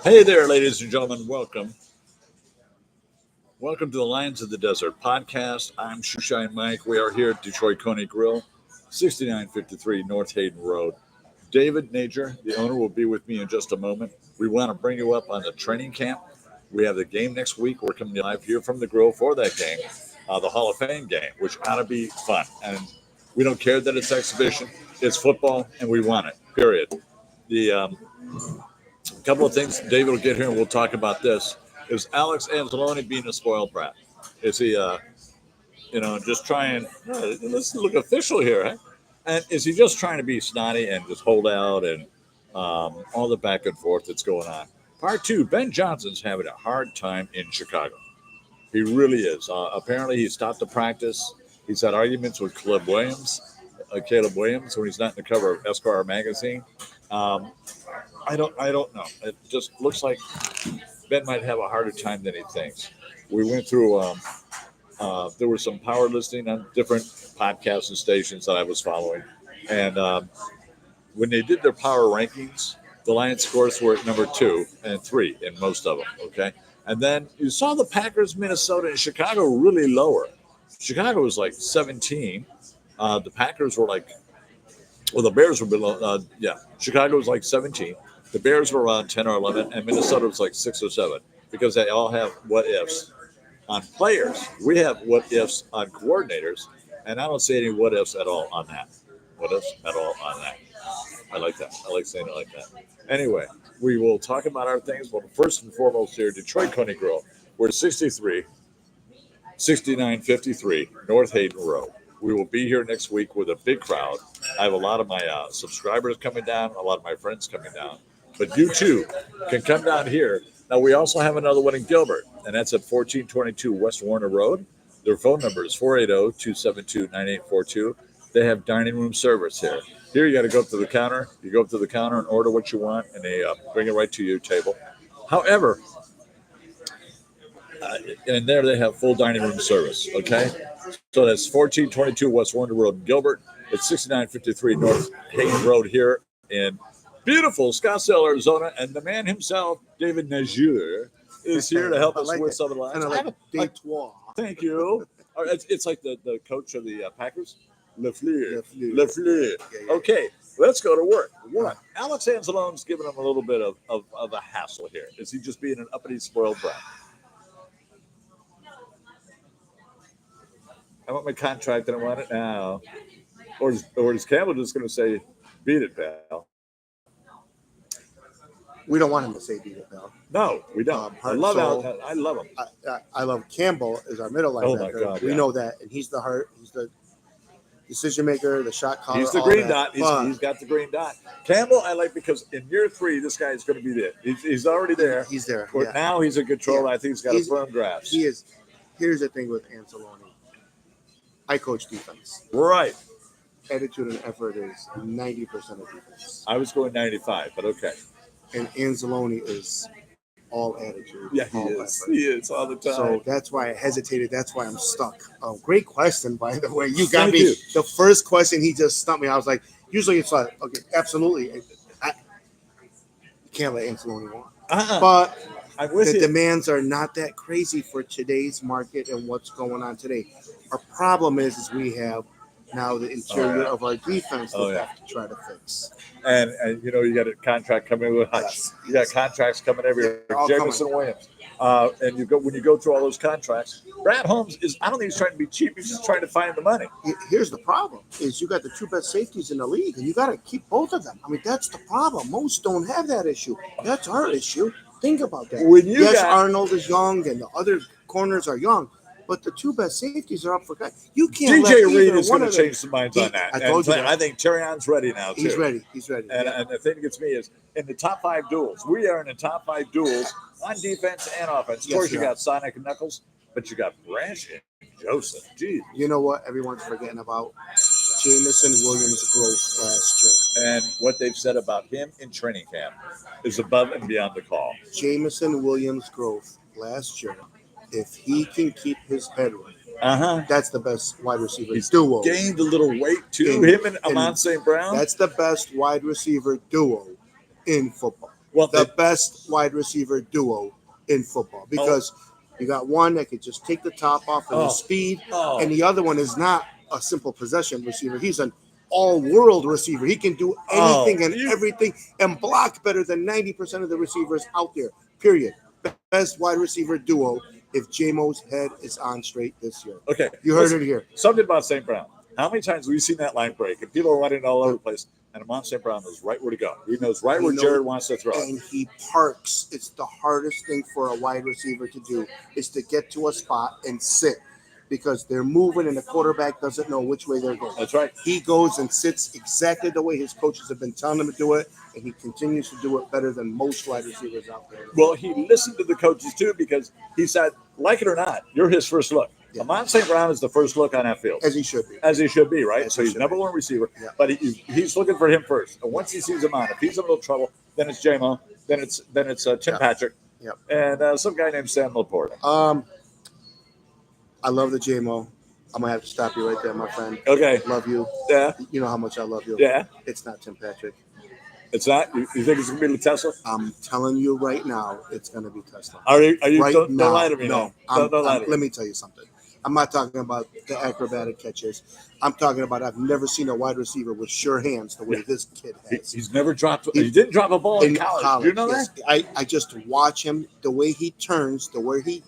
Hey there, ladies and gentlemen. Welcome. Welcome to the Lions of the Desert podcast. I'm Shoeshine Mike. We are here at Detroit Coney Grill, 6953 North Hayden Road. David Nager, the owner, will be with me in just a moment. We want to bring you up on the training camp. We have the game next week. We're coming live here from the grill for that game, the Hall of Fame game, which ought to be fun. And we don't care that it's exhibition. It's football, and we want it, period. The couple of things David will get here, and we'll talk about this. Is Alex Anzalone being a spoiled brat? Is he, just trying? Let's look official here, huh? And is he just trying to be snotty and just hold out and all the back and forth that's going on? Part two: Ben Johnson's having a hard time in Chicago. He really is. Apparently, he stopped the practice. He's had arguments with Caleb Williams, when he's not in the cover of Esquire magazine. I don't know. It just looks like Ben might have a harder time than he thinks. We went through. There was some power listening on different podcasts and stations that I was following, and when they did their power rankings, the Lions scores were at number 2 and 3 in most of them. Okay, and then you saw the Packers, Minnesota, and Chicago really lower. Chicago was like 17. The Packers were like, well, the Bears were below. Chicago was like 17. The Bears were around 10 or 11, and Minnesota was like 6 or 7 because they all have what ifs on players. We have what ifs on coordinators, and I don't see any what ifs at all on that. What ifs at all on that. I like that. I like saying it like that. Anyway, we will talk about our things. Well, first and foremost here, Detroit Coney Grill. We're 6953 North Hayden Road. We will be here next week with a big crowd. I have a lot of my subscribers coming down, a lot of my friends coming down. But you too can come down here. Now, we also have another one in Gilbert, and that's at 1422 West Warner Road. Their phone number is 480-272-9842. They have dining room service here. Here, you got to go up to the counter. You go up to the counter and order what you want, and they bring it right to your table. However, and there they have full dining room service, okay? So that's 1422 West Warner Road in Gilbert. It's 6953 North Hayden Road here in beautiful Scottsdale, Arizona. And the man himself, David Nager, is here to help us with some of the lines. And I like Detroit. Thank you. It's like the coach of the Packers, Lafleur. Yeah. Okay, let's go to work. One, Alex Anzalone's giving him a little bit of a hassle here. Is he just being an uppity, spoiled brat? I want my contract and I want it now. Or is Campbell just going to say, beat it, pal? We don't want him to say beat it, pal. No, we don't. I love him. I love Campbell as our middle linebacker. Oh, my God, we know that. And he's the heart. He's the decision maker, the shot caller. He's the green dot. He's got the green dot. Campbell, I like because in year 3, this guy is going to be there. He's already there. He's there. But now he's in control. I think he's got a firm grasp. He is. Here's the thing with Anzalone. I coach defense. Right. Attitude and effort is 90% of defense. I was going 95, but okay. And Anzalone is all attitude. Yeah, he is. Effort. He is all the time. So that's why I hesitated. That's why I'm stuck. Great question, by the way. You got me. The first question, he just stumped me. I was like, usually it's like, okay, absolutely. You can't let Anzalone win. But the demands are not that crazy for today's market and what's going on today. Our problem is we have now the interior of our defense that we have to try to fix. And you got a contract coming with Hutch. You got contracts coming every year. Jameson Williams. And when you go through all those contracts, Brad Holmes I don't think he's trying to be cheap. He's just trying to find the money. Here's the problem is you got the 2 best safeties in the league and you got to keep both of them. I mean, that's the problem. Most don't have that issue. That's our issue. Think about that. Arnold is young and the other corners are young. But the 2 best safeties are up for guys. You can't. DJ Reed is going to change some minds on that. I told you that. I think Terrion's ready now too. He's ready. And the thing that gets me is in the top 5 duels. We are in the top 5 duels on defense and offense. Of course, you got Sonic and Knuckles, but you got Branch and Joseph. Jeez. You know what? Everyone's forgetting about Jameson Williams' growth last year. And what they've said about him in training camp is above and beyond the call. Jameson Williams' growth last year. If he can keep his head right, That's the best wide receiver He's duo. gained a little weight too. Him and Amon St. Brown. That's the best wide receiver duo in football. Well, the best wide receiver duo in football because you got one that could just take the top off of his speed, and the other one is not a simple possession receiver. He's an all-world receiver. He can do anything and everything and block better than 90% of the receivers out there, period. Best wide receiver duo if J-Mo's head is on straight this year. Okay. You heard it here. Something about St. Brown. How many times have we seen that line break and people are running all over the place? And Amon St. Brown knows right where to go. He knows right where Jared wants to throw. And he parks. It's the hardest thing for a wide receiver to do is to get to a spot and sit because they're moving and the quarterback doesn't know which way they're going. That's right. He goes and sits exactly the way his coaches have been telling him to do it, and he continues to do it better than most wide receivers out there. Well, he listened to the coaches too because he said, like it or not, you're his first look. Yeah. Amon St. Brown is the first look on that field. As he should be. As he should be, right? So he's number one receiver, but he's looking for him first. And once he sees Amon, if he's in a little trouble, then it's J-Mo, then it's Tim Patrick, and some guy named Sam Laporta. I love the J-Mo. I'm going to have to stop you right there, my friend. Okay. Love you. Yeah. You know how much I love you. Yeah. It's not Tim Patrick. It's not? You think it's going to be Tesla? I'm telling you right now, it's going to be Tesla. Are you right don't now, lie to me no. Don't lie to me. Let me tell you something. I'm not talking about the acrobatic catches. I'm talking about I've never seen a wide receiver with sure hands the way this kid has. He's never dropped. He didn't drop a ball in college. You know that? I just watch him, the way he turns, the way he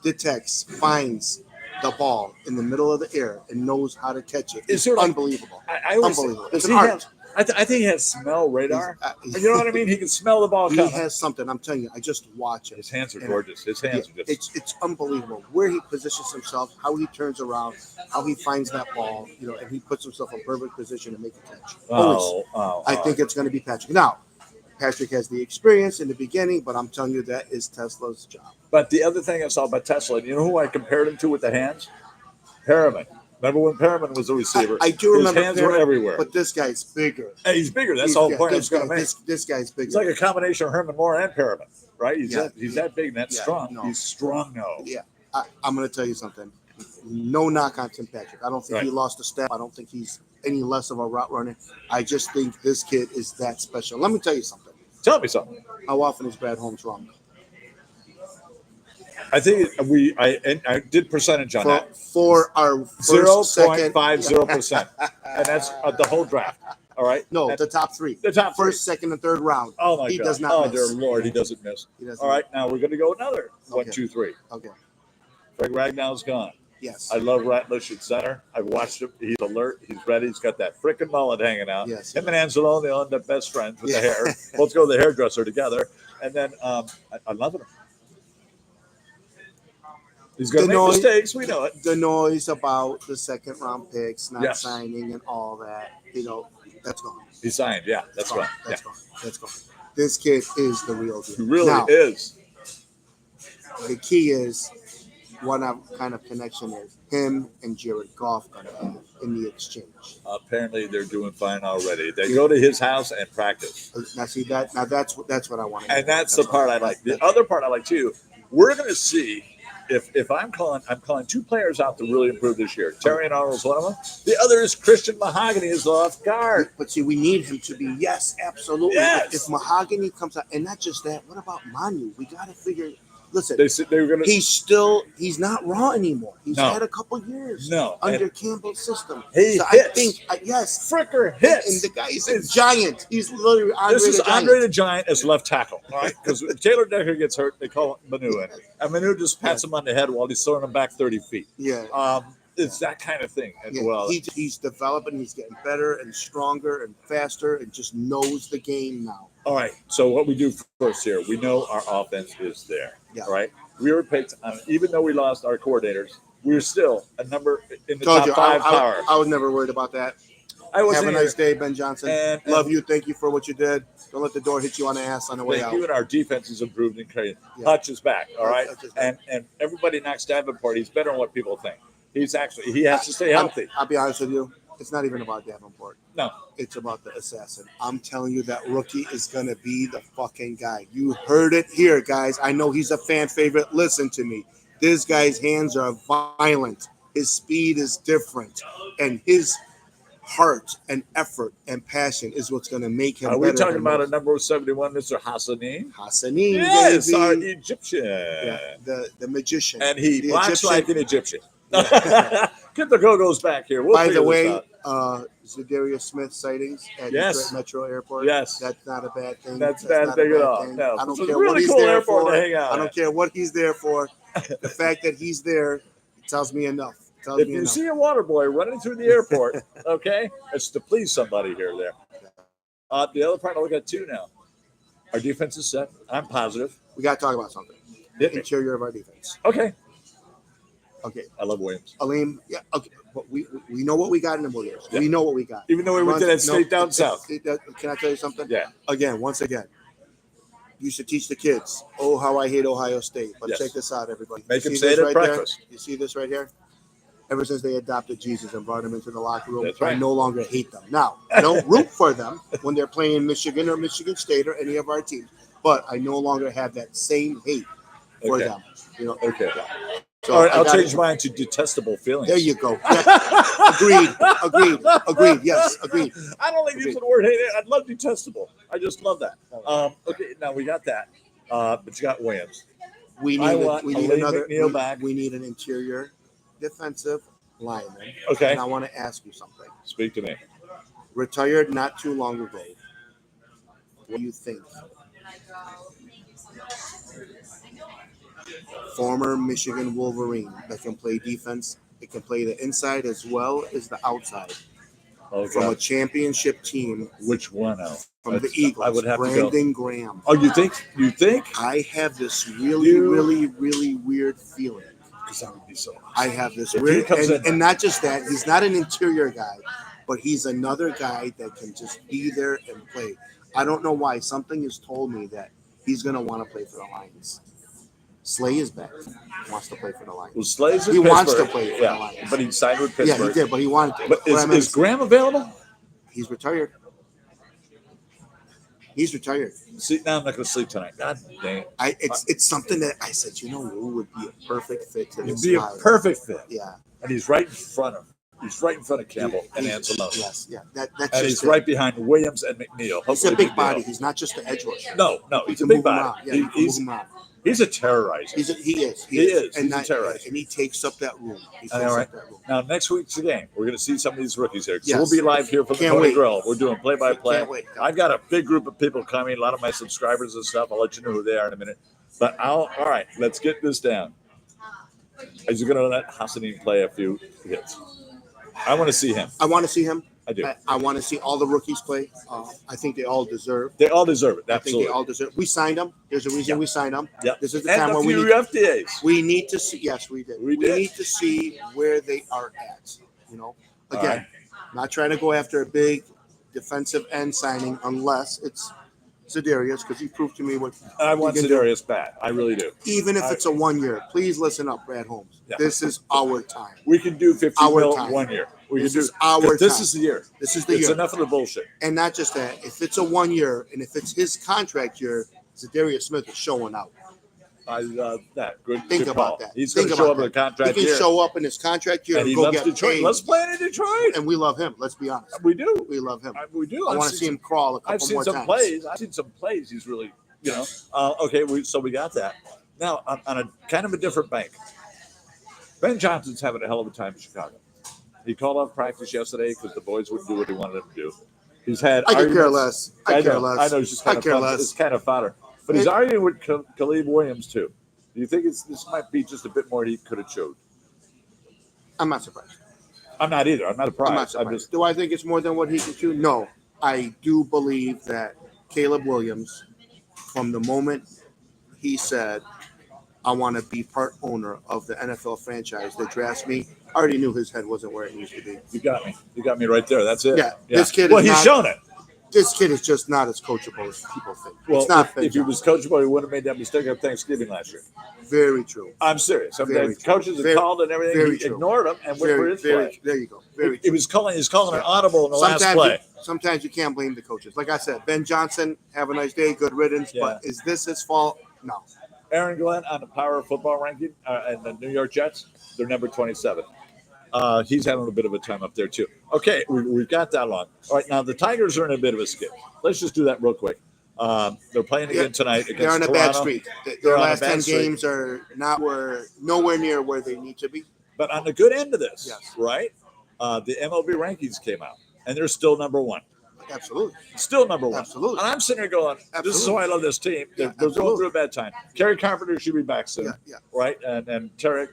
detects, finds the ball in the middle of the air and knows how to catch it. It's unbelievable. Unbelievable. It's an art. I think he has smell radar. You know what I mean? He can smell the ball coming. He has something. I'm telling you. I just watch him. His hands are gorgeous. His hands are just. It's unbelievable where he positions himself, how he turns around, how he finds that ball. And he puts himself in perfect position to make a catch. I think it's going to be Patrick. Now, Patrick has the experience in the beginning, but I'm telling you that is Tesla's job. But the other thing I saw about Tesla, you know who I compared him to with the hands? Perriman. Remember when Perriman was a receiver? I do remember. His hands were everywhere. But this guy's bigger. Hey, he's bigger. That's the whole point I was going to make. This guy's bigger. It's like a combination of Herman Moore and Perriman, right? He's that big and that strong. No. He's strong, though. Yeah. I'm going to tell you something. No knock on Tim Patrick. I don't think he lost a step. I don't think he's any less of a route runner. I just think this kid is that special. Let me tell you something. Tell me something. How often is Brad Holmes wrong? I think I did percentage on that. For our 0.50%. And that's the whole draft. All right? No, the top three. The top first, second, and third round. Oh, my God. He does not miss. Oh, dear Lord, he doesn't miss. All right, now we're going to go another 1, 2, 3. Okay. Greg Ragnall's gone. Yes. I love Ratlish at center. I've watched him. He's alert. He's ready. He's got that freaking mullet hanging out. Yes. Him and Angelo, they end up best friends with the hair. Both go to the hairdresser together. And then I love him. He's going to make mistakes. We know it. The noise about the second round picks, not signing and all that, that's gone. He signed. Yeah, that's gone. That's gone. That's gone. This kid is the real deal. He really is. The key is what kind of connection is him and Jared Goff going to have in the exchange. Apparently, they're doing fine already. They go to his house and practice. Now, see that. Now that's what I want to. And that's the part I like. The other part I like too. We're going to see. If I'm calling two players out to really improve this year. Terry and Arnold's one of them. The other is Christian Mahogany is off guard. But see, we need him to be absolutely. Yes. If Mahogany comes out, and not just that, what about Manu? We got to figure. Listen, they were gonna. He's not raw anymore. He's had a couple years. Under Campbell's system. He so hits. I think Fricker hits. And the guy is a giant. He's literally Andre This is the Giant. Andre the Giant as left tackle, all right? Because Taylor Decker gets hurt, they call Manu in, and Manu just pats him on the head while he's throwing him back 30 feet. Yeah. It's that kind of thing as well. He's developing. He's getting better and stronger and faster, and just knows the game now. All right. So what we do first here, we know our offense is there. Yeah. All right. We were picked on, even though we lost our coordinators, we were still a number in the top 5 power. I was never worried about that. Have a nice day, Ben Johnson. Love you. Thank you for what you did. Don't let the door hit you on the ass on the way out. Thank you. And our defense has improved and crazy. Hutch is back. All right. And everybody knocks Davenport. He's better than what people think. He has to stay healthy. I'll be honest with you. It's not even about Davenport. No. It's about the assassin. I'm telling you that rookie is going to be the fucking guy. You heard it here, guys. I know he's a fan favorite. Listen to me. This guy's hands are violent. His speed is different, and his heart and effort and passion is what's going to make him. Are we better talking than about a most. number 71, Mr. Hassanin? Hassanin, Yes, baby. our Egyptian. Yeah, the magician. And he the blocks Egyptian. like an Egyptian. Get the Go-Go's back here. We'll By the figure way, this out. Zadarius Smith sightings at Yes. Detroit Metro Airport. Yes. That's not a bad thing. That's bad not thing a at bad all. thing. No. I don't It's a care really what he's cool there airport for. to hang out I don't at. care what he's there for. The fact that he's there tells me enough. Tells If me you enough. see a water boy running through the airport, okay, it's to please somebody here or there. The other part I look at too now. Our defense is set. I'm positive. We got to talk about something. Hit me. Interior of our defense. Okay. Okay. I love Williams. Aleem, yeah, okay. But we know what we got in the Williams. Yeah. We know what we got. Even though we went to that state down south. Can I tell you something? Yeah. Once again, used to teach the kids, oh, how I hate Ohio State. But Yes. check this out, everybody. Make You them see say this it at right there? breakfast. You see this right here? Ever since they adopted Jesus and brought him into the locker room, That's right. I no longer hate them. Now, I don't root for them when they're playing Michigan or Michigan State or any of our teams, but I no longer have that same hate for Okay. them. You know. Okay. So All right, I I'll gotta- change mine to detestable feelings. There you go. Yeah. Agreed. Yes, agreed. I don't like using the word hate. I'd love detestable. I just love that. Okay, now we got that. But you got Williams. We I need want we need Aleem another. McNeil back. We need an interior defensive lineman. Okay. And I want to ask you something. Speak to me. Retired not too long ago. What do you think? Former Michigan Wolverine that can play defense. It can play the inside as well as the outside. From a championship team, Which one now? from the Eagles, I would have to go. Brandon Graham. Oh, you think? I have this really, You- really, really weird feeling. Because that would be so awesome. I have this If he weird, comes in- and not just that, he's not an interior guy, but he's another guy that can just be there and play. I don't know why. Something has told me that he's going to want to play for the Lions. Slay is back. Wants to play for the Lions. Well, Slay's in He wants to Pittsburgh. play for the Yeah, Lions. but he signed with Yeah, Pittsburgh. he did, but he wanted to. But What I meant is Graham available? he's retired. He's retired. See, now I'm not going to sleep tonight. God dang it. It's something that I said, who would be a perfect fit to He'd this be a guy. perfect fit. Yeah. And he's right in front of Campbell and Anzalone. Yes, yeah. That's And just he's it. right behind Williams and McNeil. He's a Hopefully big McNeil. body. He's not just an edge rusher. No, He he's a can big move him body. around. Yeah, he can move him around. He's a terrorizer. He is. He is. And He's a terrorist. And he takes up that room. He takes All right. up that room. Now, next week's game, we're going to see some of these rookies here. So Yes. we'll be live here from the Can't Tony wait. Grill. We're doing play-by-play. Can't wait. I've got a big group of people coming, a lot of my subscribers and stuff. I'll let you know who they are in a minute. But all right, let's get this down. Is you going to let Hassanin play a few hits? I want to see him. I want to see him. I do. I want to see all the rookies play. I think they all deserve. They all deserve it. I think Absolutely. they all deserve. We signed them. There's a reason Yeah. we signed them. Yeah. This is the And time a where few we FDAs. need to see. Yes, we did. We did. need to see where they are at. All Again, right. not trying to go after a big defensive end signing unless it's Zadarius, because he proved to me what. I want You can do- Zadarius bad. I really do. Even if it's a 1 year, please listen up, Brad Holmes. Yeah. This is our time. We can do 50 Our mil time. 1 year. We This can do is our This time. is the year. This is the It's year. enough of the bullshit. And not just that, if it's a 1 year and if it's his contract year, Zadarius Smith is showing out. I love that. Good. Think good about call. that. He's going Think to show about up in the He contract can year. show up in his contract year And he go loves get Detroit. paid. Let's play in Detroit. And we love him. Let's be honest. We do. We love him. We do. I want to see him crawl a couple I've seen more some times. plays. I've seen some plays. He's really, okay. So we got that. Now on a kind of a different bank. Ben Johnson's having a hell of a time in Chicago. He called off practice yesterday because the boys wouldn't do what he wanted them to do. He's had. I could care arguments- less. I care know, less. I know. It's just kind I of care fun. less. It's kind of fodder. But he's arguing with Khalib Williams too. Do you think this might be just a bit more he could have showed? I'm not surprised. I'm not either. I'm not surprised. I'm not surprised. I'm just Do I think it's more than what he can do? No. I do believe that Caleb Williams, from the moment he said, I want to be part owner of the NFL franchise that drafts me, I already knew his head wasn't where it needs to be. you got me. You got me right there. That's it. Yeah, this kid Well, is he's not- shown it. This kid is just not as coachable as people think. Well, it's not if he was coachable, he wouldn't have made that mistake on Thanksgiving last year. very true. I'm serious. I mean, Very the coaches true. have called and everything. Very He true. ignored him and went for his play. There you go. Very He true. was calling. He's calling an audible in the last Sometimes play. sometimes you can't blame the coaches. Like I said, Ben Johnson, have a nice day, good riddance. Yeah. But is this his fault? No. Aaron Glenn on the Power Football ranking and the New York Jets, they're number 27. He's having a bit of a time up there too. Okay, we've got that long. All right, now the Tigers are in a bit of a skip. Let's just do that real quick. They're playing again tonight against They're on a Toronto. bad streak. Their last 10 games are nowhere near where they need to be. But on the good end of this, Yes. right? The MLB rankings came out, and they're still number one. Absolutely. Still number one. Absolutely. And I'm sitting here going, this is why I love this team. They're going through a bad time. Kerry Carpenter should be back soon, right? And Tarek.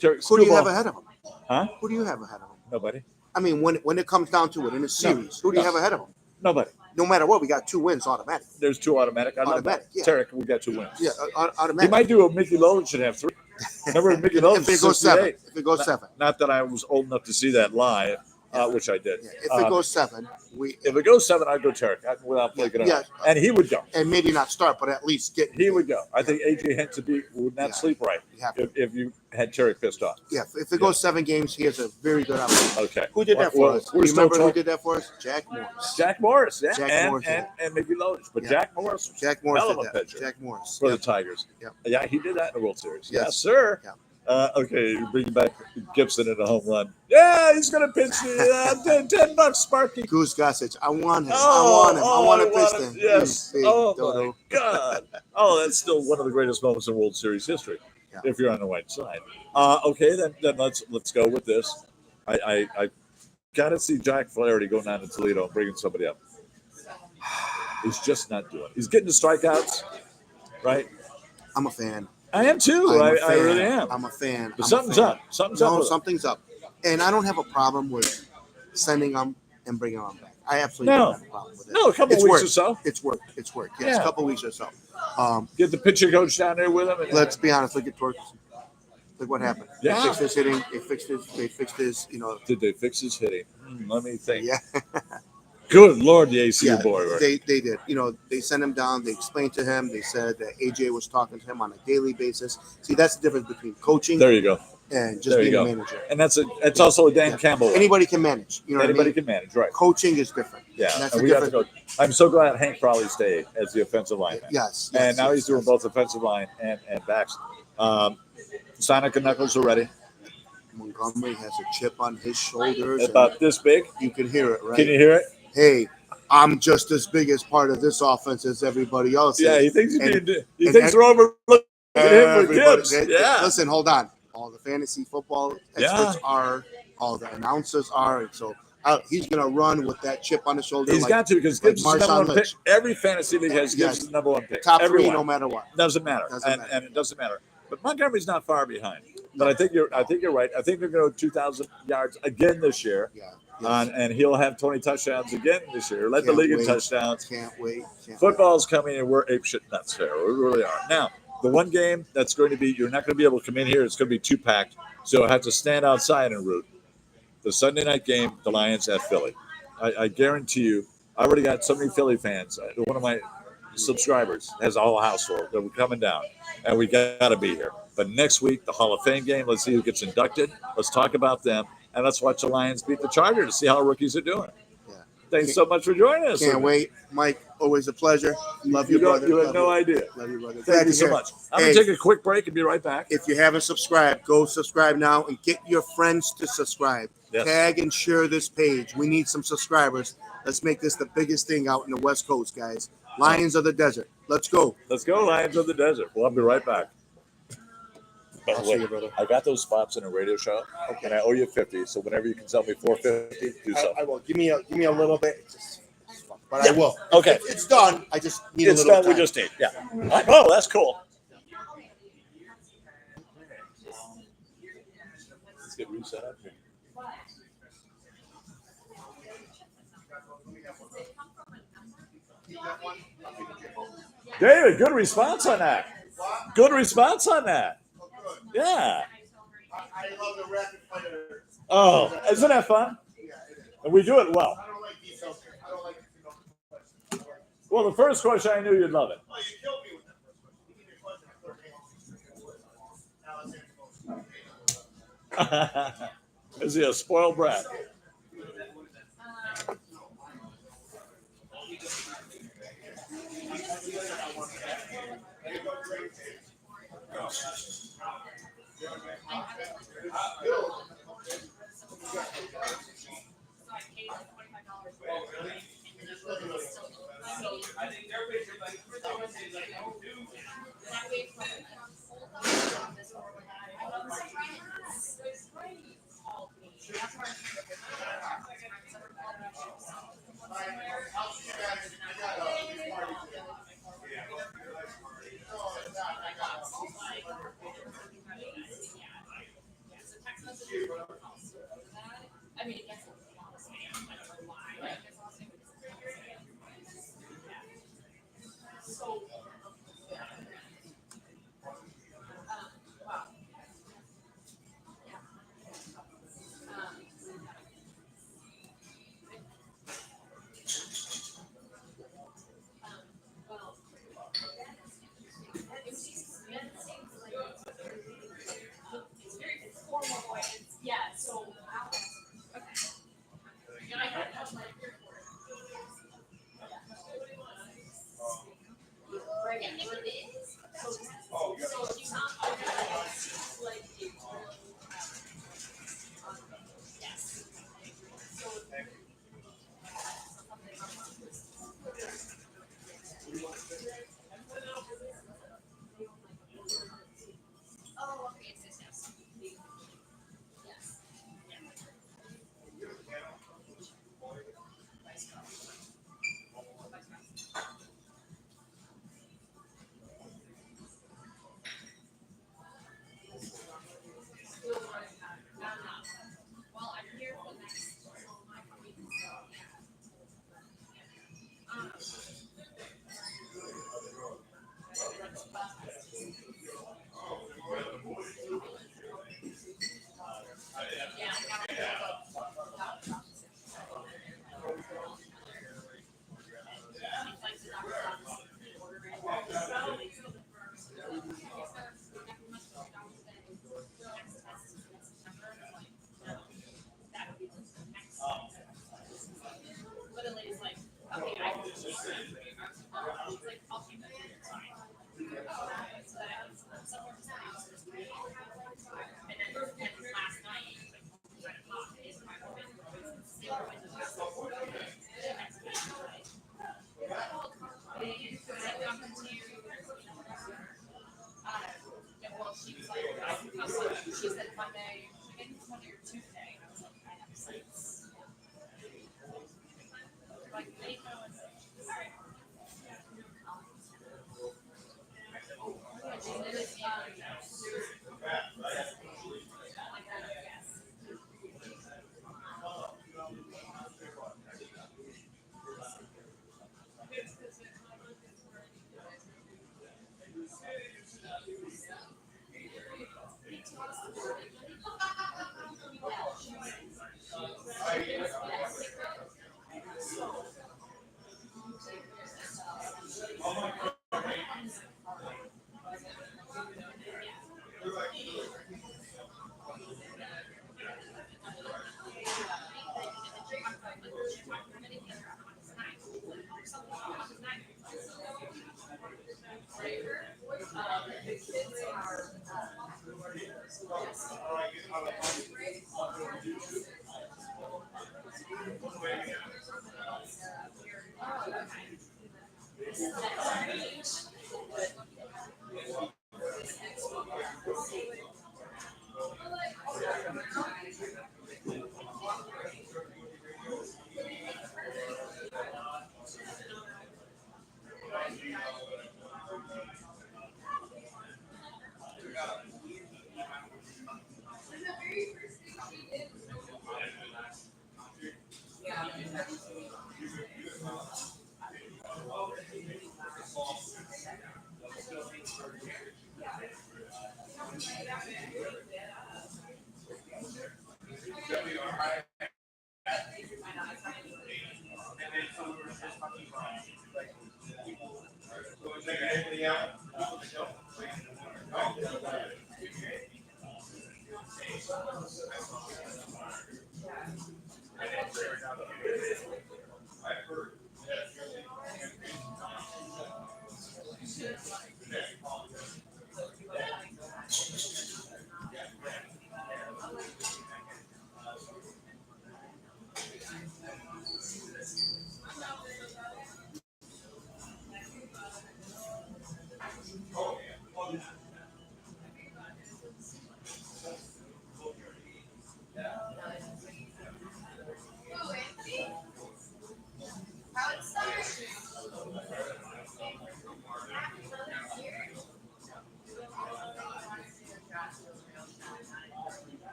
Who do you have ahead of him? Huh? Who do you have ahead of him? Nobody. I mean, when it comes down to it in a series, who do you have ahead of him? Nobody. No matter what, we got 2 wins automatic. There's 2 automatic. I love Automatic, that. yeah. Tarek, we got 2 wins. Yeah, He automatic. might do a Mickey Lowe should have 3. Remember Mickey Lowe? If it goes 7. If it goes 7. Not that I was old enough to see that live, which I did. Yeah, if it goes 7, if it goes 7, I'd go Tarek without flicking it out. And he would go. And maybe not start, but at least get. He would go. I think AJ Hinton would not sleep right if you had Tarek pissed off. Yeah, if it goes 7 games, he has a very good opportunity. Okay. Who did that for us? Remember who did that for us? Jack Morris. Jack Morris, yeah. Jack Morris, and Mickey Loach. But Jack Morris was Jack Morris hell did of a that. pitcher Jack Morris. for the Tigers. Yep. Yeah, he did that in the World Series. Yes. Yes, sir. Yeah. Okay, you bring back Gibson in a home run. Yeah, he's going to pitch $10, Sparky. Goose Gossage. I want him. Oh, I want a Piston. Yes. Big Oh, dodo. my God. Oh, that's still one of the greatest moments in World Series history, if you're on the right side. Okay, then let's go with this. I got to see Jack Flaherty go down to Toledo and bringing somebody up. He's just not doing it. He's getting the strikeouts, right? I'm a fan. I am too. I really am. I'm a fan. But something's up. Something's up. And I don't have a problem with sending them and bringing them back. I absolutely don't have a problem with it. No, a couple weeks or so. It's worked. Yes, a couple weeks or so. Get the pitcher coach down there with him. Let's be honest. Look at Torres. Look what happened. Yeah. They fixed his hitting. They fixed his. Did they fix his hitting? Let me think. Yeah. Good Lord, the ACU boy. Right? They did. They sent him down. They explained to him. They said that AJ was talking to him on a daily basis. See, that's the difference between coaching. There you go. And just being a manager. And it's also a Dan Campbell. Anybody can manage. Anybody can manage, right? Coaching is different. Yeah. And that's and the we have to difference. go. I'm so glad Hank Frawley stayed as the offensive lineman. Yes. And now he's doing both offensive line and backs. Sonic and Knuckles are ready. Montgomery has a chip on his shoulders. About this big. You can hear it, right? Can you hear it? Hey, I'm just as big as part of this offense as everybody else. Yeah, he thinks they're overlooking him with Gibbs. Yeah. Listen, hold on. All the fantasy football experts are, all the announcers are, and so he's going to run with that chip on his shoulder. He's got to because Gibbs is the number one pick. Every fantasy league has Gibbs the number one pick. Top 3, no matter what. Doesn't matter. And it doesn't matter. But Montgomery's not far behind. But I think you're right. I think they're going to go 2,000 yards again this year. Yeah. And he'll have 20 touchdowns again this year. Led the league in touchdowns. Can't wait. Football's coming, and we're apeshit nuts here. We really are. Now, the one game that's going to be, you're not going to be able to come in here. It's going to be too packed. So I have to stand outside and root. The Sunday night game, the Lions at Philly. I guarantee you, I already got so many Philly fans. One of my subscribers has a whole house full that we're coming down, and we got to be here. But next week, the Hall of Fame game, let's see who gets inducted. Let's talk about them, and let's watch the Lions beat the Chargers to see how rookies are doing. Yeah. Thanks so much for joining us. Can't wait. Mike, always a pleasure. Love you, brother. You have no idea. Love you, brother. Thank you so much. I'm going to take a quick break and be right back. If you haven't subscribed, go subscribe now and get your friends to subscribe. Yes. Tag and share this page. We need some subscribers. Let's make this the biggest thing out in the West Coast, guys. Lions of the Desert. Let's go. Let's go, Lions of the Desert. Well, I'll be right back. By the way, brother. I got those spots in a radio show, and I owe you $50. So whenever you can sell me $450, do so. I will. Give me a little bit. But I will. Okay. It's done. I just need it's a little done. time. We just need. Yeah. Oh, that's cool. Let's get reset up here. David, good response on that. Good response on that. Yeah. I love the rapid fire. Oh, isn't that fun? Yeah, it is. And we do it well. I don't like details. I don't like questions. Well, the first question, I knew you'd love it. Oh, you killed me with that first question. You gave me a question. Now let's answer those. Is he a spoiled brat?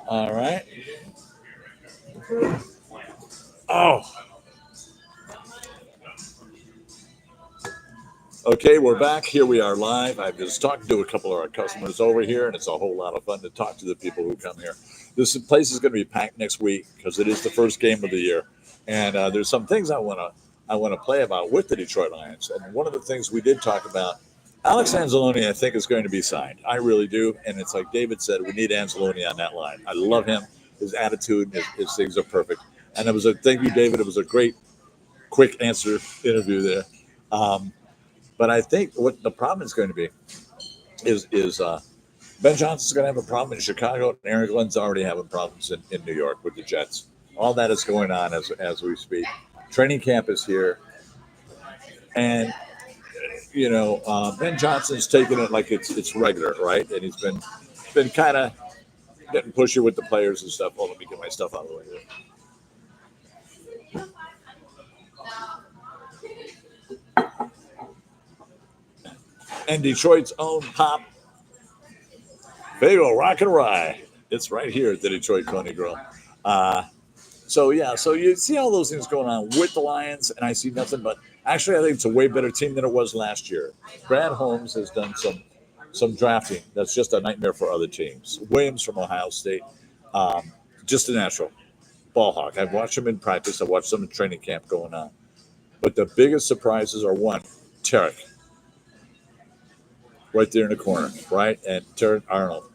All right. Oh, okay, we're back. Here we are live. I was talking to a couple of our customers over here, and it's a whole lot of fun to talk to the people who come here. This place is going to be packed next week because it is the first game of the year, and there's some things I want to play about with the Detroit Lions. And one of the things we did talk about, Alex Anzalone, I think is going to be signed. I really do, and it's like David said, we need Anzalone on that line. I love him. His attitude, his things are perfect. And it was a thank you, David. It was a great, quick answer interview there. But I think what the problem is going to be is Ben Johnson's going to have a problem in Chicago, and Aaron Glenn's already having problems in New York with the Jets. All that is going on as we speak. Training camp is here, and Ben Johnson's taking it like it's regular, right? And he's been kind of getting pushy with the players and stuff. Hold on, let me get my stuff out of the way here. And Detroit's own Pop Bagel Rock and Rye. It's right here at the Detroit Coney Grill. So you see all those things going on with the Lions, and I see nothing but actually I think it's a way better team than it was last year. Brad Holmes has done some drafting that's just a nightmare for other teams. Williams from Ohio State, just a natural ball hawk. I've watched him in practice. I've watched him in training camp going on. But the biggest surprises are one, Tarek, right there in the corner, right? And Tarek Arnold.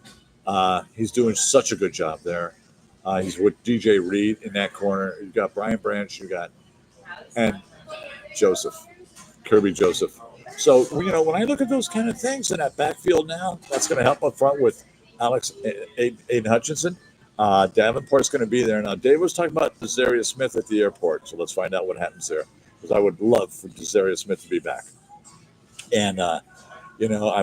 He's doing such a good job there. He's with DJ Reed in that corner. You've got Brian Branch, and Joseph, Kirby Joseph. So, when I look at those kind of things in that backfield now, that's going to help up front with Alex Aiden Hutchinson. Davenport's going to be there. Now, Dave was talking about Desarius Smith at the airport, so let's find out what happens there. Because I would love for Desarius Smith to be back. And, I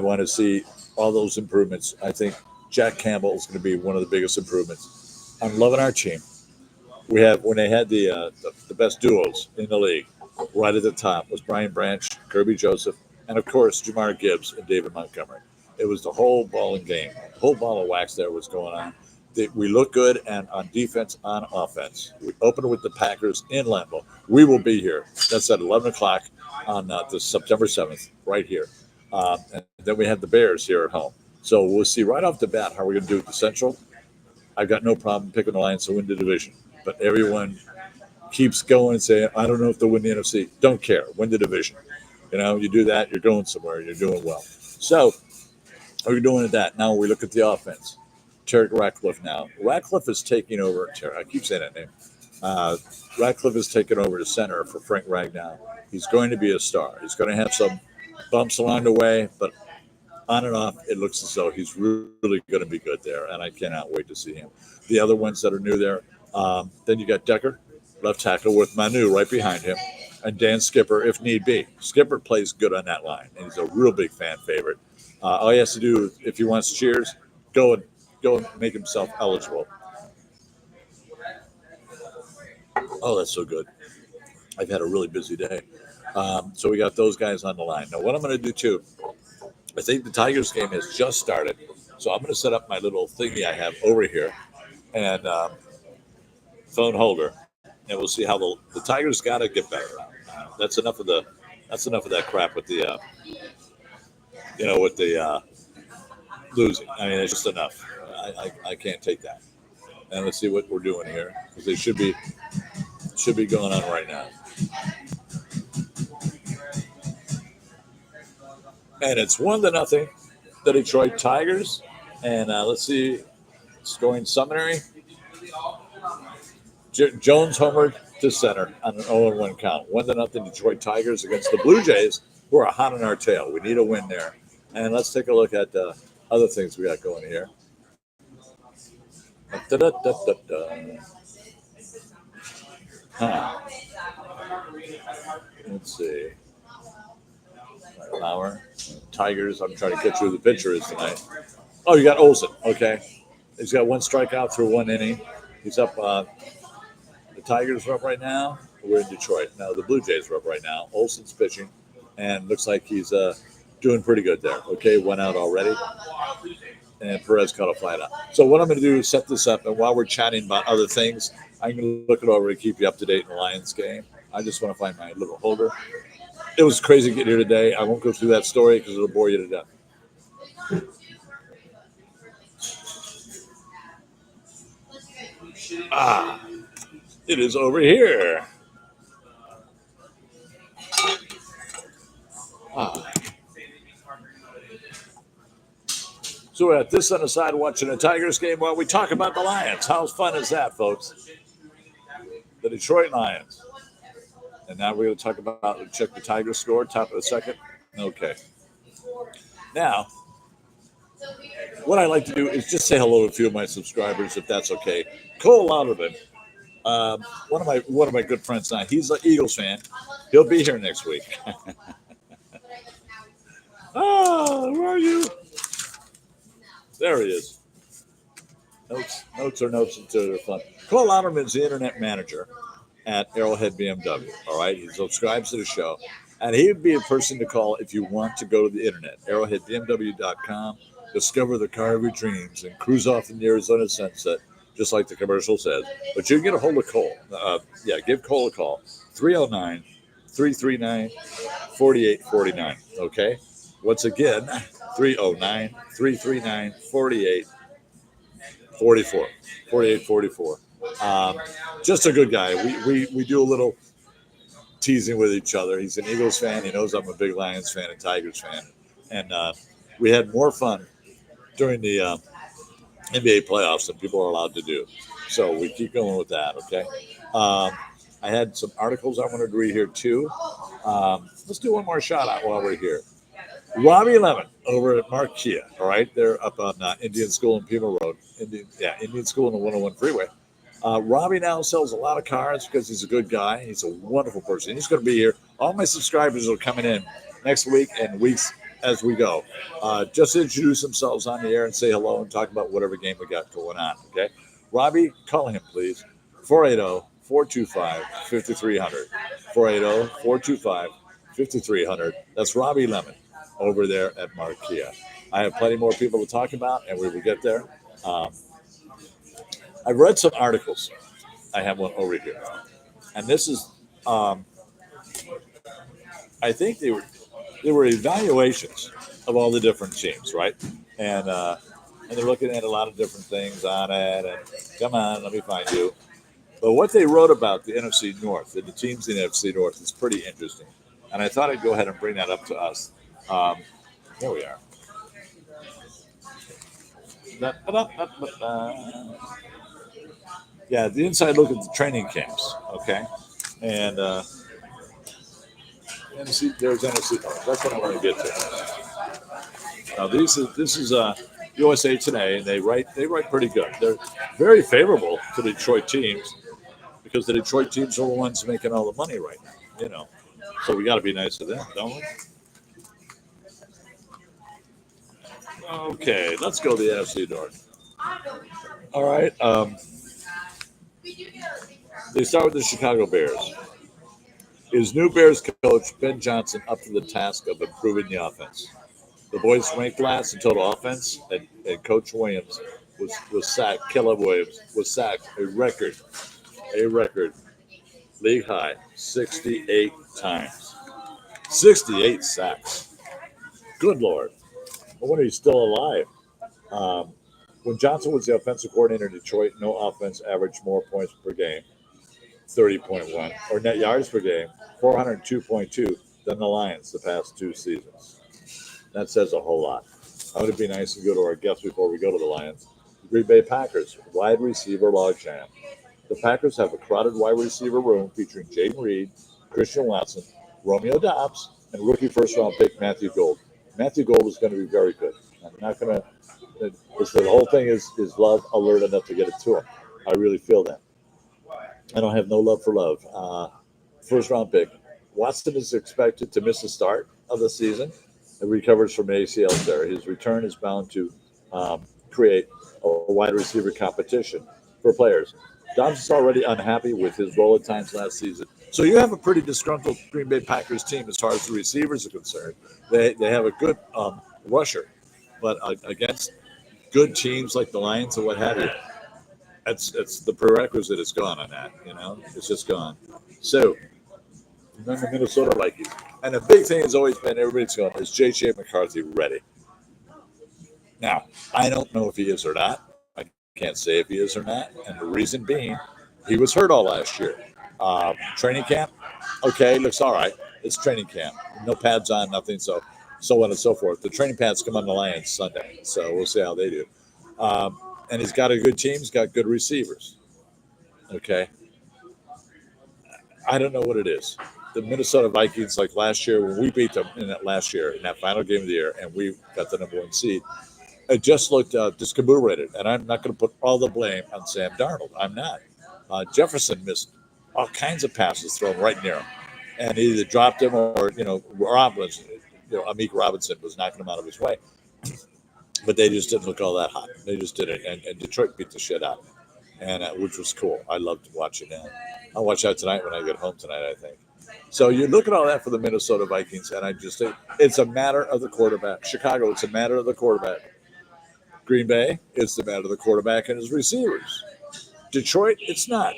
want to see all those improvements. I think Jack Campbell is going to be one of the biggest improvements. I'm loving our team. We have, when they had the best duos in the league, right at the top was Brian Branch, Kirby Joseph, and of course, Jamar Gibbs and David Montgomery. It was the whole ball and game. The whole ball of wax there was going on. We look good, and on defense, on offense. We open with the Packers in Lambeau. We will be here. That's at 11 o'clock on the September 7th, right here. And then we have the Bears here at home. So we'll see right off the bat how we're going to do with the Central. I've got no problem picking the Lions to win the division. But everyone keeps going and saying, I don't know if they'll win the NFC. Don't care. Win the division. You do that, you're going somewhere. You're doing well. So We're doing that. Now we look at the offense. Tarek Ratcliffe now. Ratcliffe is taking over. I keep saying that name. Ratcliffe is taking over to center for Frank Ragnow. He's going to be a star. He's going to have some bumps along the way, but on and off, it looks as though he's really going to be good there, and I cannot wait to see him. The other ones that are new there, then you got Decker, left tackle with Manu right behind him, and Dan Skipper if need be. Skipper plays good on that line, and he's a real big fan favorite. All he has to do, if he wants cheers, go and make himself eligible. Oh, that's so good. I've had a really busy day. So we got those guys on the line. Now, what I'm going to do, too, I think the Tigers game has just started. So I'm going to set up my little thingy I have over here and phone holder, and we'll see how the Tigers got to get better. That's enough of that crap with the losing. I mean, it's just enough. I can't take that. And let's see what we're doing here, because they should be going on right now. And it's 1-0, the Detroit Tigers. And let's see, scoring summary. Jones homered to center on an 0-1 count. 1-0 Detroit Tigers against the Blue Jays, who are hot on our tail. We need a win there. And let's take a look at other things we got going here. Let's see. Lauer, Tigers. I'm trying to catch who the pitcher is tonight. Oh, you got Olsen. Okay. He's got one strikeout through one inning. He's up. The Tigers are up right now. We're in Detroit. Now the Blue Jays are up right now. Olsen's pitching, and looks like he's doing pretty good there. Okay, one out already. And Perez caught a fly out. So what I'm going to do is set this up, and while we're chatting about other things, I'm going to look it over to keep you up to date in the Lions game. I just want to find my little holder. It was crazy getting here today. I won't go through that story because it'll bore you to death. It is over here. So we're at this on the side watching a Tigers game while we talk about the Lions. How fun is that, folks? The Detroit Lions. And now we're going to talk about, check the Tigers score, top of the second. Okay. Now, what I like to do is just say hello to a few of my subscribers, if that's okay. Cole Louderman, one of my good friends now, he's an Eagles fan. He'll be here next week. Where are you? There he is. Notes until they're fun. Cole Louderman's the internet manager at Arrowhead BMW. All right, he subscribes to the show, and he would be a person to call if you want to go to the internet. ArrowheadBMW.com. Discover the car of your dreams and cruise off in the Arizona sunset, just like the commercial says. But you can get a hold of Cole. Give Cole a call. 309-339-4849. Okay? Once again, 309-339-4844. Just a good guy. We do a little teasing with each other. He's an Eagles fan. He knows I'm a big Lions fan and Tigers fan. And we had more fun during the NBA playoffs than people are allowed to do. So we keep going with that, okay? I had some articles I wanted to read here, too. Let's do one more shout out while we're here. Robbie Lemon over at Marquia, all right? They're up on Indian School and Pima Road. Indian School and the 101 freeway. Robbie now sells a lot of cars because he's a good guy. He's a wonderful person. He's going to be here. All my subscribers are coming in next week and weeks as we go. Just introduce themselves on the air and say hello and talk about whatever game we got going on, okay? Robbie, call him, please. 480-425-5300. 480-425-5300. That's Robbie Lemon over there at Marquia. I have plenty more people to talk about, and we will get there. I've read some articles. I have one over here. And this is, I think they were evaluations of all the different teams, right? And they're looking at a lot of different things on it. And come on, let me find you. But what they wrote about the NFC North and the teams in the NFC North is pretty interesting. And I thought I'd go ahead and bring that up to us. There we are. Yeah, the inside look at the training camps. Okay, and NFC, there's NFC. That's what I want to get to. Now this is USA Today, and they write pretty good. They're very favorable to the Detroit teams because the Detroit teams are the ones making all the money right now. So we got to be nice to them, don't we? Okay, let's go to the NFC North. All right. They start with the Chicago Bears. Is new Bears coach Ben Johnson up to the task of improving the offense? The boys ranked last in total offense, and Coach Williams was sacked. Caleb Williams was sacked a record league high 68 times. 68 sacks. Good Lord. I wonder he's still alive. Um, when Johnson was the offensive coordinator in Detroit, no offense averaged more points per game, 30.1, or net yards per game, 402.2, than the Lions the past two seasons. That says a whole lot. I would be nice to go to our guests before we go to the Lions. The Green Bay Packers, wide receiver logjam. The Packers have a crowded wide receiver room featuring Jaden Reed, Christian Watson, Romeo Dobbs, and rookie first-round pick Matthew Gold. Matthew Gold is going to be very good. I'm not going to. The whole thing is love alert enough to get it to him. I really feel that. I don't have no love for love. First-round pick. Watson is expected to miss the start of the season and recovers from ACL tear. His return is bound to create a wide receiver competition for players. Dobbs is already unhappy with his role at times last season. So you have a pretty disgruntled Green Bay Packers team as far as the receivers are concerned. They have a good rusher, but against good teams like the Lions and what have you, it's the prerequisite is gone on that. It's just gone. So then the Minnesota Vikings, and the big thing has always been everybody's going, is J.J. McCarthy ready? Now I don't know if he is or not. I can't say if he is or not, and the reason being, he was hurt all last year. Training camp, okay, looks all right. It's training camp, no pads on, nothing. So on and so forth. The training pads come on the Lions Sunday, so we'll see how they do. And he's got a good team. He's got good receivers. Okay, I don't know what it is. The Minnesota Vikings, like last year when we beat them in that final game of the year, and we got the number one seed, it just looked discombobulated. And I'm not going to put all the blame on Sam Darnold. I'm not. Jefferson missed all kinds of passes thrown right near him, and he either dropped him or Amik Robinson was knocking him out of his way. But they just didn't look all that hot. They just didn't, and Detroit beat the shit out, and which was cool. I loved watching that. I'll watch that tonight when I get home tonight, I think. So you look at all that for the Minnesota Vikings, and I just think it's a matter of the quarterback. Chicago, it's a matter of the quarterback. Green Bay, it's the matter of the quarterback and his receivers. Detroit, it's not.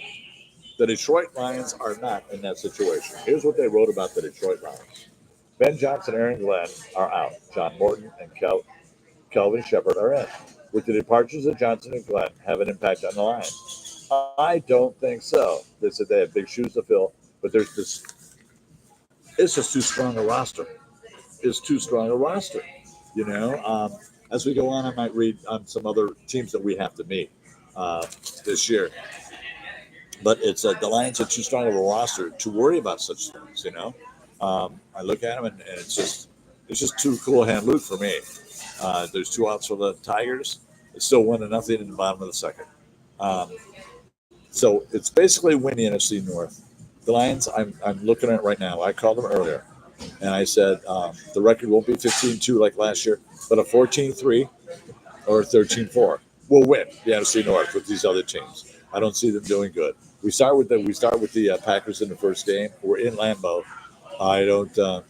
The Detroit Lions are not in that situation. Here's what they wrote about the Detroit Lions. Ben Johnson and Aaron Glenn are out. John Morton and Kelvin Shepard are in. With the departures of Johnson and Glenn have an impact on the Lions? I don't think so. They said they have big shoes to fill, but it's just too strong a roster. It's too strong a roster. As we go on, I might read on some other teams that we have to meet this year. But it's the Lions are too strong of a roster to worry about such things. I look at them and it's just too cool hand loot for me. There's 2 outs for the Tigers. It's still 1-0 in the bottom of the second. So it's basically win the NFC North. The Lions, I'm looking at it right now. I called them earlier, and I said the record won't be 15-2 like last year, but a 14-3 or 13-4 will win the NFC North with these other teams. I don't see them doing good. We start with the Packers in the first game. We're in Lambeau. The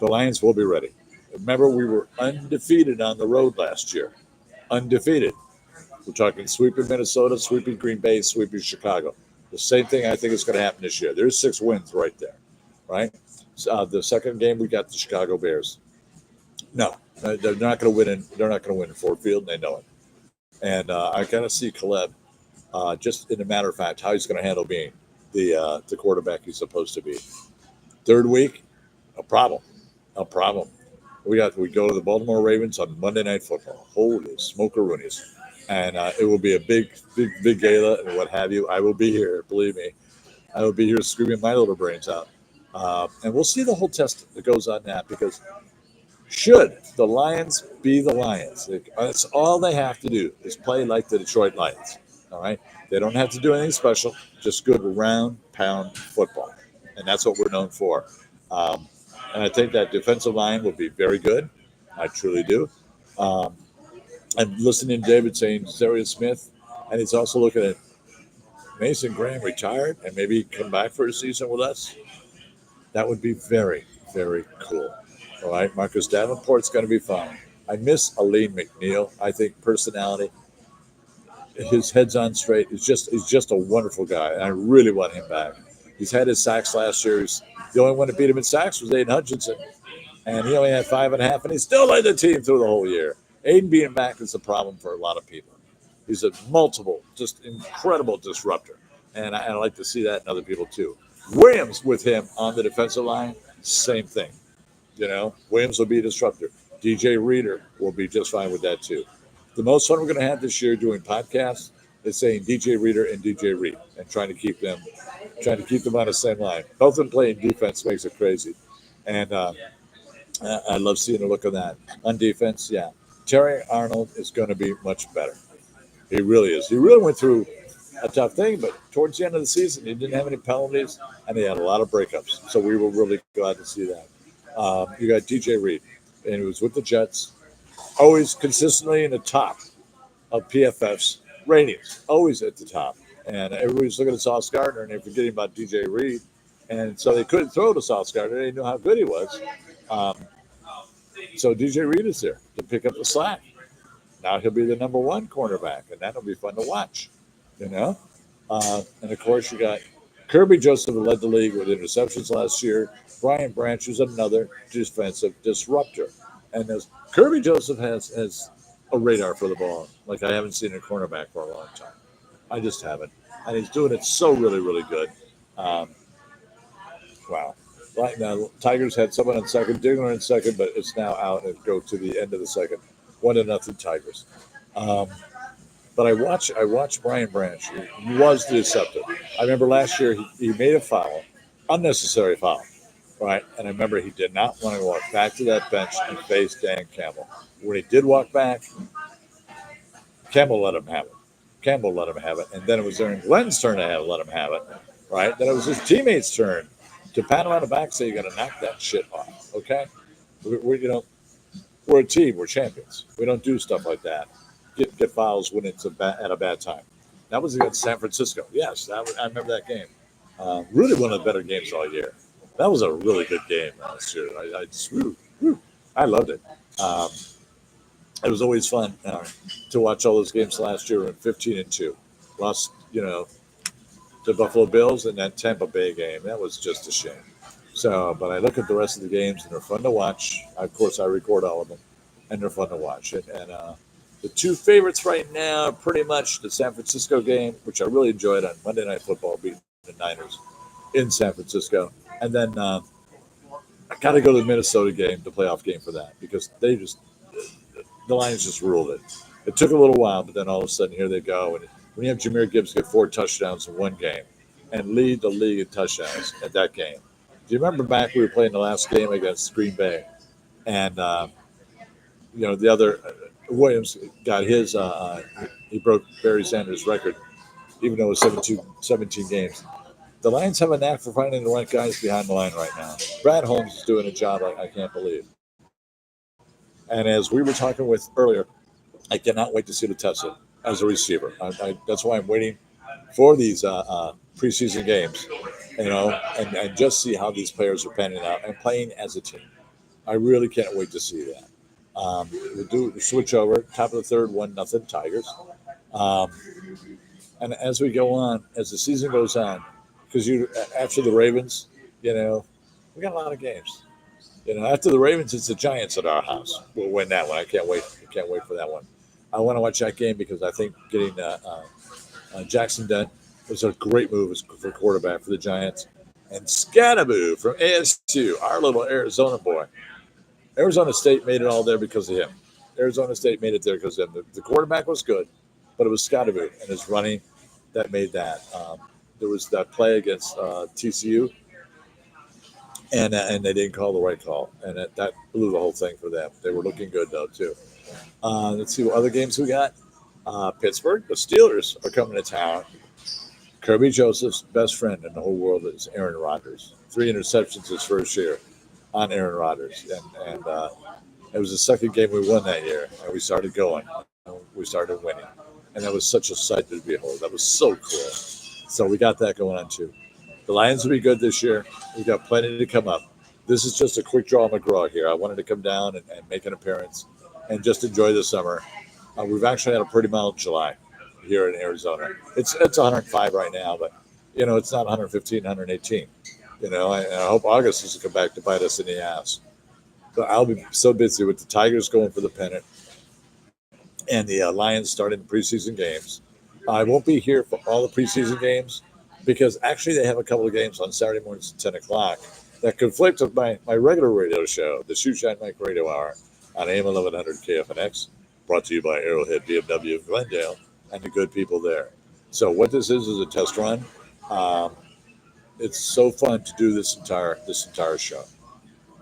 Lions will be ready. Remember, we were undefeated on the road last year. Undefeated. We're talking sweeping Minnesota, sweeping Green Bay, sweeping Chicago. The same thing I think is going to happen this year. There's 6 wins right there, right? The second game we got the Chicago Bears. No, they're not going to win. They're not going to win in Ford Field, and they know it. And I kind of see Caleb, just in a matter of fact, how he's going to handle being the quarterback he's supposed to be. Third week, a problem. We go to the Baltimore Ravens on Monday Night Football. Holy smokeroonies. And it will be a big gala and what have you. I will be here, believe me. I will be here screaming my little brains out. And we'll see the whole test that goes on that, because should the Lions be the Lions, that's all they have to do is play like the Detroit Lions. All right. They don't have to do anything special, just good round pound football. And that's what we're known for. Um, and I think that defensive line will be very good. I truly do. Um, I'm listening to David saying Zarius Smith, and he's also looking at Mason Graham retired and maybe come back for a season with us. That would be very, very cool. All right, Marcus Davenport's going to be fine. I miss Aline McNeil. I think personality, his head's on straight. He's just a wonderful guy, and I really want him back. He's had his sacks last year. The only one that beat him in sacks was Aiden Hutchinson, and he only had 5.5, and he still led the team through the whole year. Aiden being back is a problem for a lot of people. He's a multiple, just incredible disruptor, and I like to see that in other people too. Williams with him on the defensive line, same thing. Williams will be a disruptor. DJ Reader will be just fine with that too. The most fun we're going to have this year doing podcasts is saying DJ Reader and DJ Reed and trying to keep them on the same line. Both of them playing defense makes it crazy, and I love seeing the look of that on defense. Yeah, Terry Arnold is going to be much better. He really is. He really went through a tough thing, but towards the end of the season, he didn't have any penalties, and he had a lot of breakups. So we were really glad to see that. You got DJ Reed, and he was with the Jets, always consistently in the top of PFF's ratings, always at the top. And everybody's looking at Sauce Gardner, and they're forgetting about DJ Reed. And so they couldn't throw to Sauce Gardner. They knew how good he was. So DJ Reed is there to pick up the slack. Now he'll be the number one cornerback, and that'll be fun to watch. And of course, you got Kirby Joseph, who led the league with interceptions last year. Brian Branch, who's another defensive disruptor. And Kirby Joseph has a radar for the ball, like I haven't seen a cornerback for a long time. I just haven't. And he's doing it so really, really good. Wow. Right now, Tigers had someone in second, Digler in second, but it's now out and go to the end of the second. 1-0 Tigers. But I watched Brian Branch. He was deceptive. I remember last year he made a foul, unnecessary foul, right? And I remember he did not want to walk back to that bench and face Dan Campbell. When he did walk back, Campbell let him have it. And then it was Aaron Glenn's turn to let him have it, right? Then it was his teammates' turn to pat him on the back and say, you got to knock that shit off, okay? We're a team. We're champions. We don't do stuff like that. Get fouls when it's at a bad time. That was against San Francisco. Yes, I remember that game. Really one of the better games all year. That was a really good game last year. I loved it. It was always fun to watch all those games last year. In 15-2, lost the Buffalo Bills and that Tampa Bay game. That was just a shame. So, but I look at the rest of the games and they're fun to watch. Of course, I record all of them, and they're fun to watch. And the two favorites right now are pretty much the San Francisco game, which I really enjoyed on Monday Night Football, beating the Niners in San Francisco. And then I got to go to the Minnesota game, the playoff game for that, because the Lions just ruled it. It took a little while, but then all of a sudden, here they go. And when you have Jahmyr Gibbs get 4 touchdowns in one game and lead the league in touchdowns at that game. Do you remember back we were playing the last game against Green Bay? And, the other Williams got his he broke Barry Sanders' record, even though it was 17 games. The Lions have a knack for finding the right guys behind the line right now. Brad Holmes is doing a job I can't believe. And as we were talking with earlier, I cannot wait to see Latessa as a receiver. That's why I'm waiting for these preseason games, and just see how these players are panning out and playing as a team. I really can't wait to see that. We'll do the switch over, top of the third, 1-0 Tigers. And as we go on, as the season goes on, because after the Ravens, we got a lot of games. After the Ravens, it's the Giants at our house. We'll win that one. I can't wait for that one. I want to watch that game because I think getting Jackson Dent was a great move for quarterback for the Giants. And Scattaboo from ASU, our little Arizona boy. Arizona State made it all there because of him. Arizona State made it there because of him. The quarterback was good, but it was Scottaboo and his running that made that. There was that play against TCU, and they didn't call the right call, and that blew the whole thing for them. They were looking good though too. Let's see what other games we got. Pittsburgh, the Steelers are coming to town. Kirby Joseph's best friend in the whole world is Aaron Rodgers. 3 interceptions his first year on Aaron Rodgers, and it was the second game we won that year, and we started going. We started winning, and that was such a sight to behold. That was so cool. So we got that going on too. The Lions will be good this year. We've got plenty to come up. This is just a quick draw McGraw here. I wanted to come down and make an appearance and just enjoy the summer. We've actually had a pretty mild July here in Arizona. It's 105 right now, but it's not 115, 118. I hope August doesn't come back to bite us in the ass. But I'll be so busy with the Tigers going for the pennant and the Lions starting the preseason games. I won't be here for all the preseason games because actually they have a couple of games on Saturday mornings at 10 o'clock that conflict with my regular radio show, the Shoe Shine Mike Radio Hour on AM 1100 KFNX, brought to you by Arrowhead BMW of Glendale and the good people there. So what this is a test run. It's so fun to do this entire show.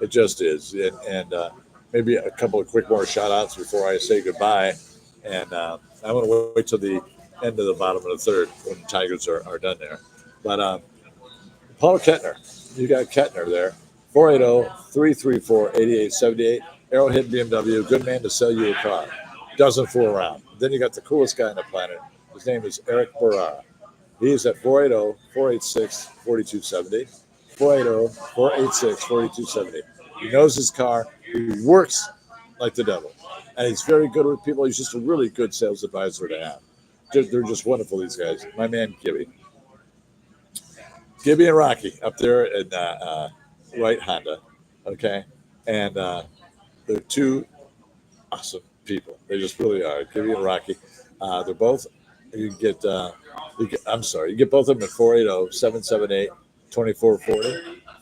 It just is. And maybe a couple of quick more shout outs before I say goodbye. And I want to wait till the end of the bottom of the third when the Tigers are done there. But Paul Kettner, you got Kettner there. 480-334-8878. Arrowhead BMW, good man to sell you a car. Doesn't fool around. Then you got the coolest guy on the planet. His name is Eric Barara. He's at 480-486-4270. 480-486-4270. He knows his car. He works like the devil. And he's very good with people. He's just a really good sales advisor to have. They're just wonderful, these guys. My man, Gibby. Gibby and Rocky up there in Wright Honda. Okay? And they're two awesome people. They just really are. Gibby and Rocky. They're both, you get both of them at 480-778-2440.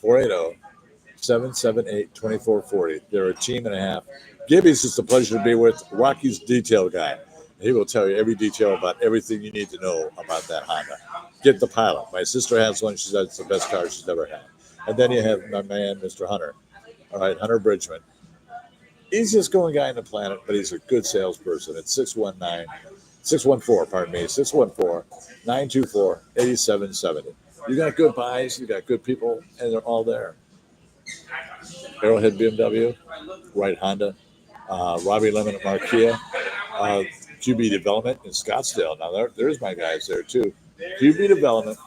480-778-2440. They're a team and a half. Gibby's just a pleasure to be with. Rocky's detail guy. He will tell you every detail about everything you need to know about that Honda. Get the Pilot. My sister has one. She said it's the best car she's ever had. And then you have my man, Mr. Hunter. All right, Hunter Bridgman. Easiest going guy on the planet, but he's a good salesperson. It's 614-924-8770. You got good buys, you got good people, and they're all there. Arrowhead BMW, Wright Honda, Robbie Lemon at Marquia, QB Development in Scottsdale. Now there's my guys there too. QB Development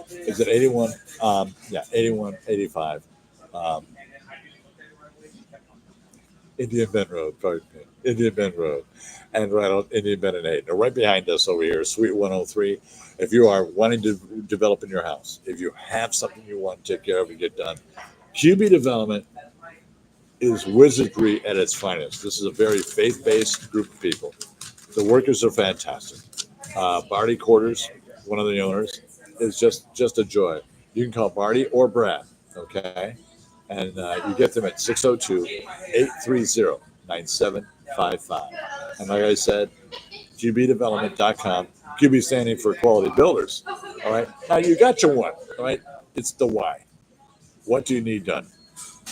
is at 8185. Indian Bend Road, Indian Bend Road, and right on Indian Bend and 8. They're right behind us over here, Suite 103. If you are wanting to develop in your house, if you have something you want to take care of and get done, QB Development is wizardry at its finest. This is a very faith-based group of people. The workers are fantastic. Barty Quarters, one of the owners, is just a joy. You can call Barty or Brad, okay? And you get them at 602-830-9755. And like I said, QBdevelopment.com. QB standing for Quality Builders. All right. Now you got your one. All right. It's the why. What do you need done?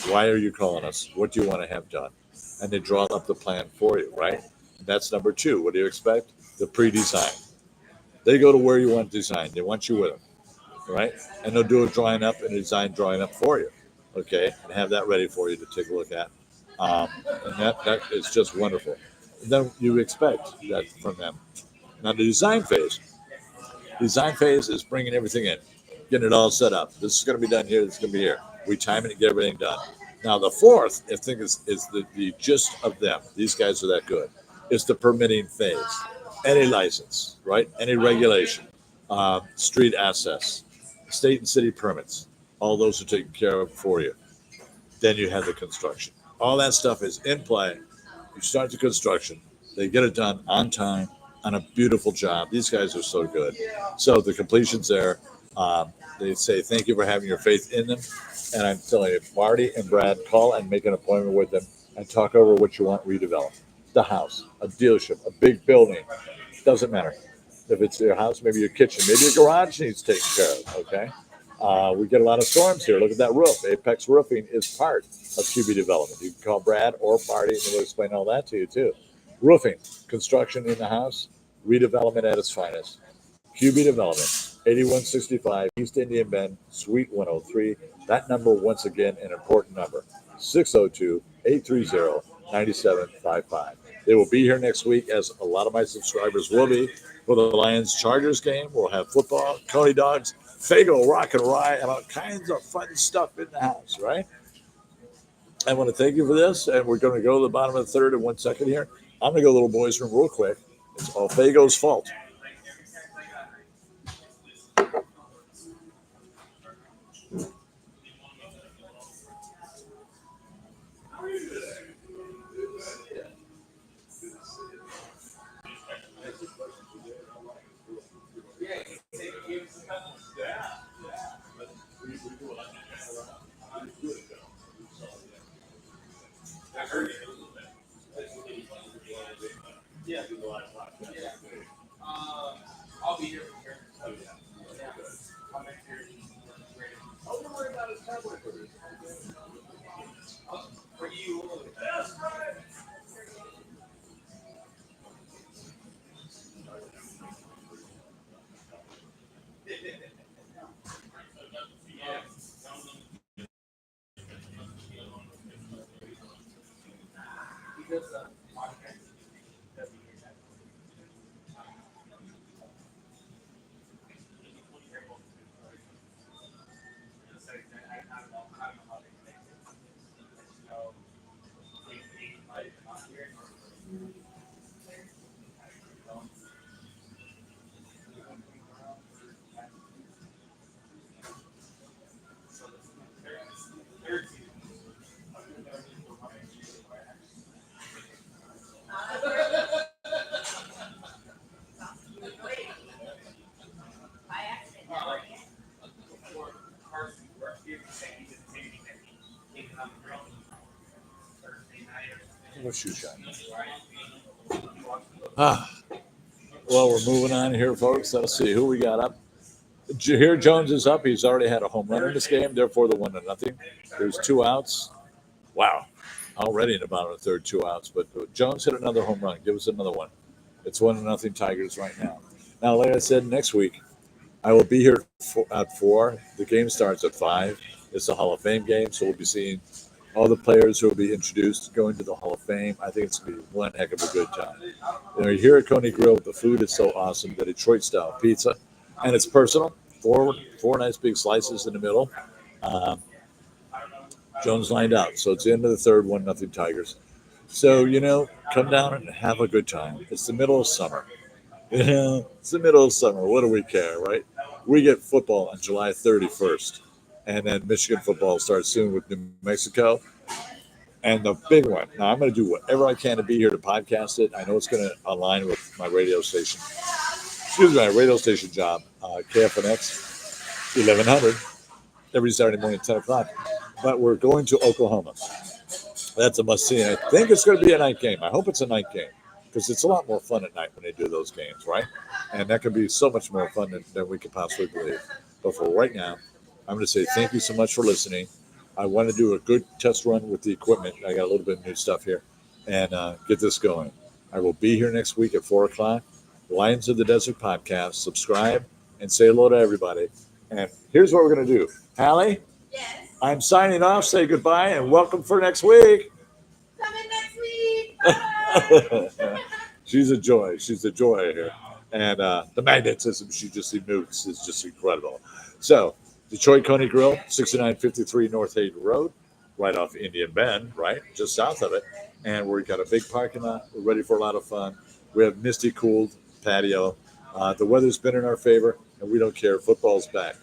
Why are you calling us? What do you want to have done? And they draw up the plan for you, right? And that's number 2. What do you expect? The pre-design. They go to where you want design. They want you with them, right? And they'll do a drawing up and a design drawing up for you, okay? And have that ready for you to take a look at. And that is just wonderful. And then you expect that from them. Now the design phase. Design phase is bringing everything in, getting it all set up. This is going to be done here. This is going to be here. We time it and get everything done. Now the fourth, I think, is the gist of them. These guys are that good. It's the permitting phase. Any license, right? Any regulation, street access, state and city permits. All those are taken care of for you. Then you have the construction. All that stuff is in play. You start the construction. They get it done on time, on a beautiful job. These guys are so good. So the completion's there. They say thank you for having your faith in them. And I'm telling you, Marty and Brad, call and make an appointment with them and talk over what you want redeveloped. The house, a dealership, a big building, doesn't matter. If it's your house, maybe your kitchen, maybe your garage needs taken care of. Okay. We get a lot of storms here. Look at that roof. Apex Roofing is part of QB Development. You can call Brad or Marty, and they'll explain all that to you too. Roofing, construction in the house, redevelopment at its finest. QB Development, 8165 East Indian Bend, Suite 103. That number, once again, an important number, 602-830-9755. They will be here next week, as a lot of my subscribers will be, for the Lions-Chargers game. We'll have football, Coney Dogs, Faygo, Rock and Rye, and all kinds of fun stuff in the house, right? I want to thank you for this, and we're going to go to the bottom of the third in 1 second here. I'm going to go to the little boys' room real quick. It's all Faygo's fault. I'll be here for you. Shoe shine. Well, we're moving on here, folks. Let's see who we got up. Jahir Jones is up. He's already had a home run in this game, therefore the 1-0. There's 2 outs. Wow. Already in the bottom of the third, 2 outs. But Jones hit another home run. Give us another one. It's 1-0 Tigers right now. Now, like I said, next week, I will be here at 4. The game starts at 5. It's a Hall of Fame game, so we'll be seeing all the players who will be introduced going to the Hall of Fame. I think it's going to be one heck of a good time. You know, here at Coney Grill, the food is so awesome. The Detroit-style pizza, and it's personal. Four nice big slices in the middle. Jones lined out, so it's the end of the third, 1-0 Tigers. So, you know, come down and have a good time. It's the middle of summer. It's the middle of summer. What do we care, right? We get football on July 31st. And then Michigan football starts soon with New Mexico. And the big one. Now, I'm going to do whatever I can to be here to podcast it. I know it's going to align with my radio station. My radio station job, KFNX 1100, every Saturday morning at 10 o'clock. But we're going to Oklahoma. That's a must-see. And I think it's going to be a night game. I hope it's a night game, because it's a lot more fun at night when they do those games, right? And that can be so much more fun than we could possibly believe. But for right now, I'm going to say thank you so much for listening. I want to do a good test run with the equipment. I got a little bit of new stuff here, and get this going. I will be here next week at 4 o'clock. Lions of the Desert podcast. Subscribe and say hello to everybody. And here's what we're going to do. Hallie? Yes. I'm signing off. Say goodbye and welcome for next week. Come in next week. Bye. She's a joy. She's a joy here. And the magnetism she just emutes is just incredible. So, Detroit Coney Grill, 6953 North Hayden Road, right off Indian Bend, right? Just south of it. And we've got a big parking lot. We're ready for a lot of fun. We have misty cooled patio. The weather's been in our favor, and we don't care. Football's back.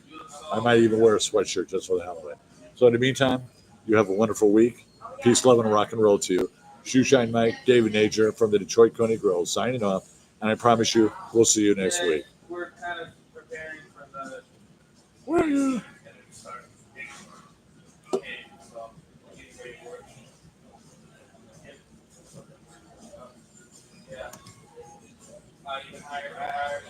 I might even wear a sweatshirt just for the hell of it. So in the meantime, you have a wonderful week. Peace, love, and rock and roll to you. Shoeshine Mike, David Nager from the Detroit Coney Grill signing off. And I promise you, we'll see you next week. We're kind of preparing for the Where are you? You can hire